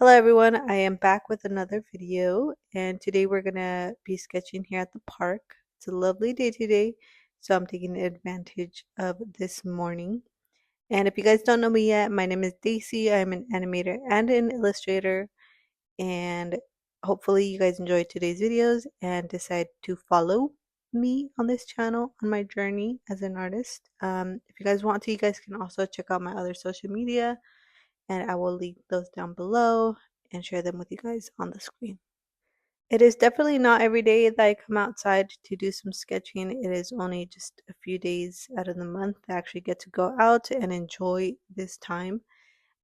Hello everyone, I am back with another video and today we're gonna be sketching here at the park. It's a lovely day today, so I'm taking advantage of this morning. And if you guys don't know me yet, my name is Daisy. I'm an animator and an illustrator, and hopefully you guys enjoyed today's videos and decide to follow me on this channel on my journey as an artist. If you guys want to, you guys can also check out my other social media and I will link those down below and share them with you guys on the screen. It is definitely not every day that I come outside to do some sketching. It is only just a few days out of the month that I actually get to go out and enjoy this time.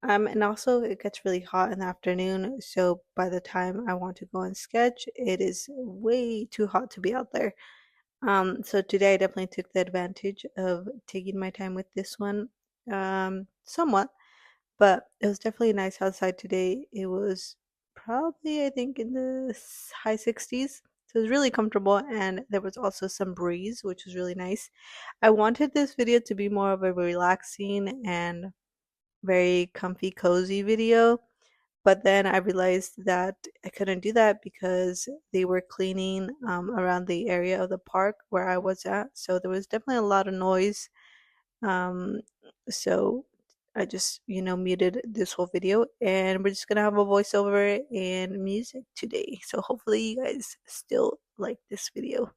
And also it gets really hot in the afternoon, so by the time I want to go and sketch, it is way too hot to be out there. So today I definitely took the advantage of taking my time with this one, somewhat. But it was definitely nice outside today. It was probably, I think, in the high 60s. So it was really comfortable, and there was also some breeze, which was really nice. I wanted this video to be more of a relaxing and very comfy, cozy video, but then I realized that I couldn't do that because they were cleaning around the area of the park where I was at. So there was definitely a lot of noise, um, so I just, muted this whole video and we're just gonna have a voiceover and music today. So hopefully you guys still like this video.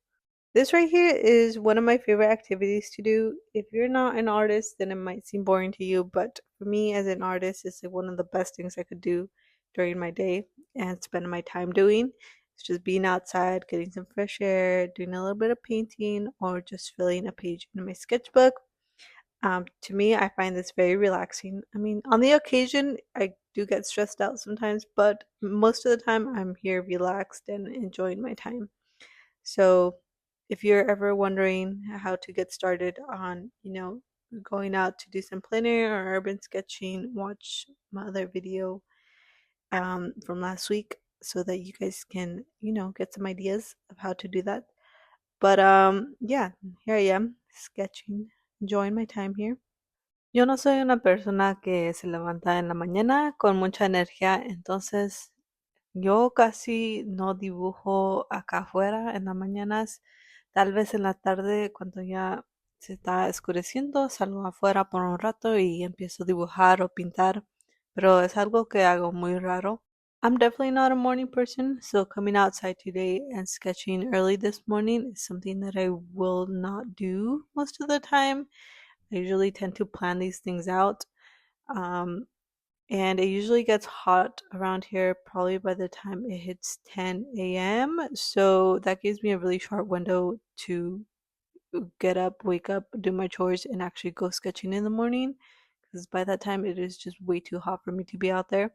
This right here is one of my favorite activities to do. If you're not an artist, then it might seem boring to you, but for me as an artist, it's like one of the best things I could do during my day and spend my time doing. It's just being outside, getting some fresh air, doing a little bit of painting, or just filling a page in my sketchbook. To me, I find this very relaxing. I mean, on the occasion, I do get stressed out sometimes, but most of the time, I'm here relaxed and enjoying my time. So, if you're ever wondering how to get started on, going out to do some plein air or urban sketching, watch my other video from last week so that you guys can, get some ideas of how to do that. But yeah, here I am sketching, enjoying my time here. Yo no soy una persona que se levanta en la mañana con mucha energía, entonces yo casi no dibujo acá afuera en las mañanas. Tal vez en la tarde, cuando ya se está escureciendo, salgo afuera por un rato y empiezo a dibujar o pintar, pero es algo que hago muy raro. I'm definitely not a morning person, so coming outside today and sketching early this morning is something that I will not do most of the time. I usually tend to plan these things out. Um, and it usually gets hot around here probably by the time it hits 10 a.m. So that gives me a really short window to get up, wake up, do my chores, and actually go sketching in the morning. Because by that time, it is just way too hot for me to be out there.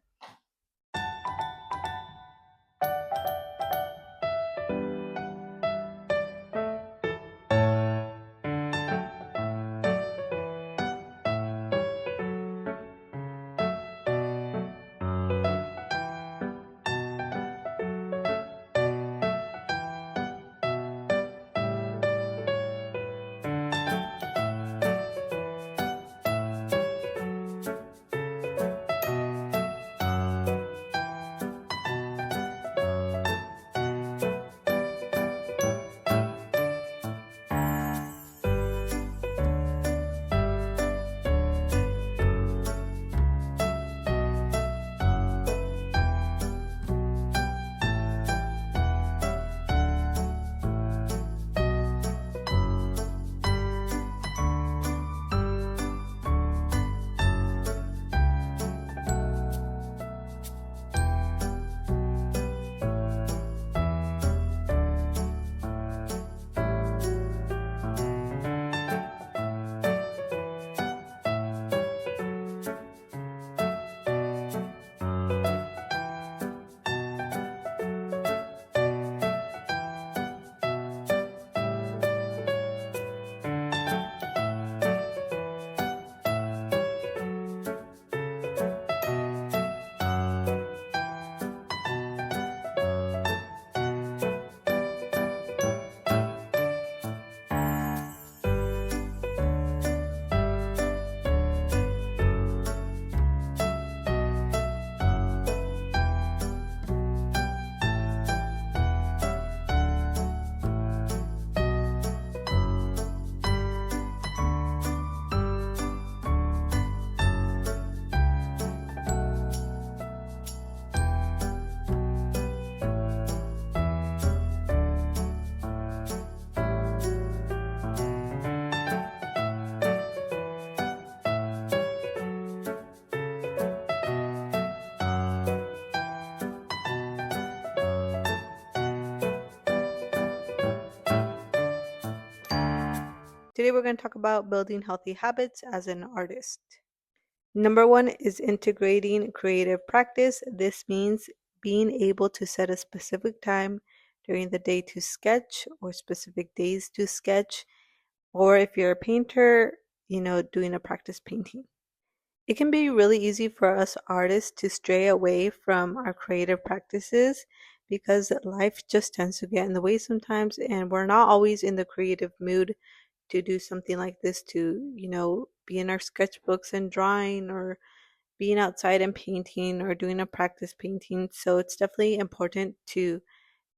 Today we're going to talk about building healthy habits as an artist. Number one is integrating creative practice. This means being able to set a specific time during the day to sketch or specific days to sketch, or if you're a painter, doing a practice painting. It can be really easy for us artists to stray away from our creative practices because life just tends to get in the way sometimes, and we're not always in the creative mood to do something like this, to, be in our sketchbooks and drawing, or being outside and painting, or doing a practice painting. So it's definitely important to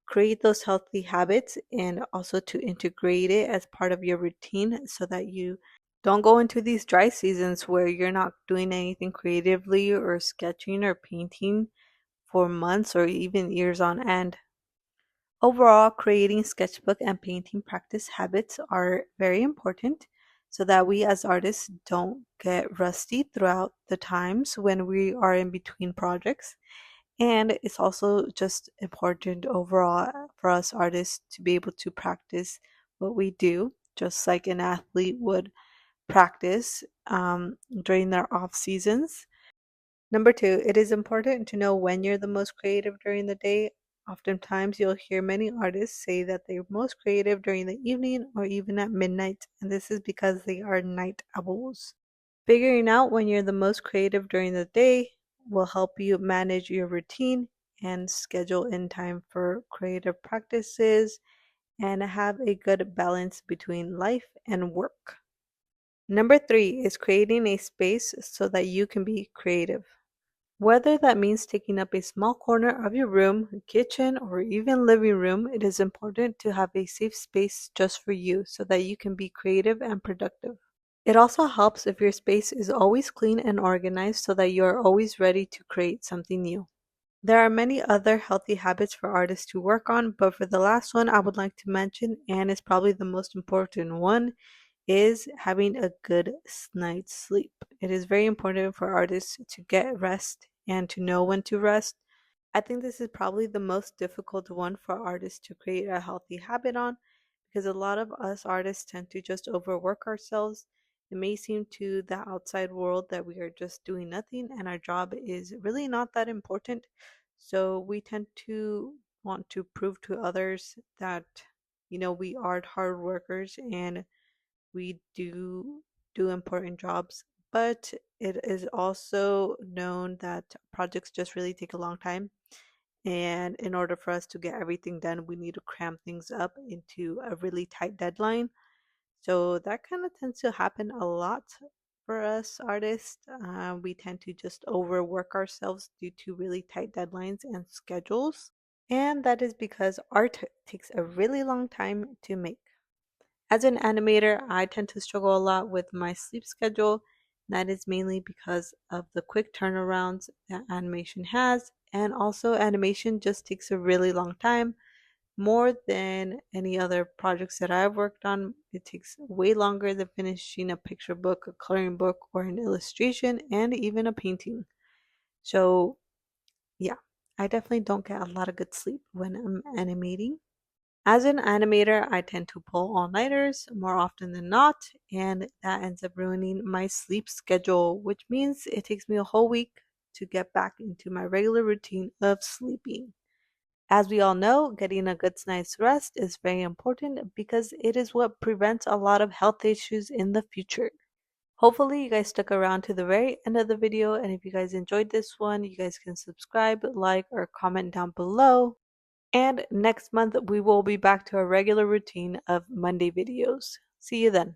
create those healthy habits and also to integrate it as part of your routine so that you don't go into these dry seasons where you're not doing anything creatively or sketching or painting for months or even years on end. Overall, creating sketchbook and painting practice habits are very important so that we as artists don't get rusty throughout the times when we are in between projects. And it's also just important overall for us artists to be able to practice what we do, just like an athlete would practice during their off seasons. Number two, it is important to know when you're the most creative during the day. Oftentimes, you'll hear many artists say that they're most creative during the evening or even at midnight, and this is because they are night owls. Figuring out when you're the most creative during the day will help you manage your routine and schedule in time for creative practices and have a good balance between life and work. Number three is creating a space so that you can be creative. Whether that means taking up a small corner of your room, kitchen, or even living room, it is important to have a safe space just for you so that you can be creative and productive. It also helps if your space is always clean and organized so that you are always ready to create something new. There are many other healthy habits for artists to work on, but for the last one I would like to mention, and is probably the most important one, is having a good night's sleep. It is very important for artists to get rest and to know when to rest. I think this is probably the most difficult one for artists to create a healthy habit on because a lot of us artists tend to just overwork ourselves. It may seem to the outside world that we are just doing nothing and our job is really not that important. So we tend to want to prove to others that, we are hard workers and we do important jobs. But it is also known that projects just really take a long time. And in order for us to get everything done, we need to cram things up into a really tight deadline. So that kind of tends to happen a lot for us artists. We tend to just overwork ourselves due to really tight deadlines and schedules. And that is because art takes a really long time to make. As an animator, I tend to struggle a lot with my sleep schedule. That is mainly because of the quick turnarounds that animation has, and also animation just takes a really long time, more than any other projects that I've worked on. It takes way longer than finishing a picture book, a coloring book, or an illustration, and even a painting. So, yeah, I definitely don't get a lot of good sleep when I'm animating. As an animator, I tend to pull all-nighters more often than not, and that ends up ruining my sleep schedule, which means it takes me a whole week to get back into my regular routine of sleeping. As we all know, getting a good night's rest is very important because it is what prevents a lot of health issues in the future. Hopefully you guys stuck around to the very end of the video, and if you guys enjoyed this one, you guys can subscribe, like, or comment down below. And next month, we will be back to our regular routine of Monday videos. See you then.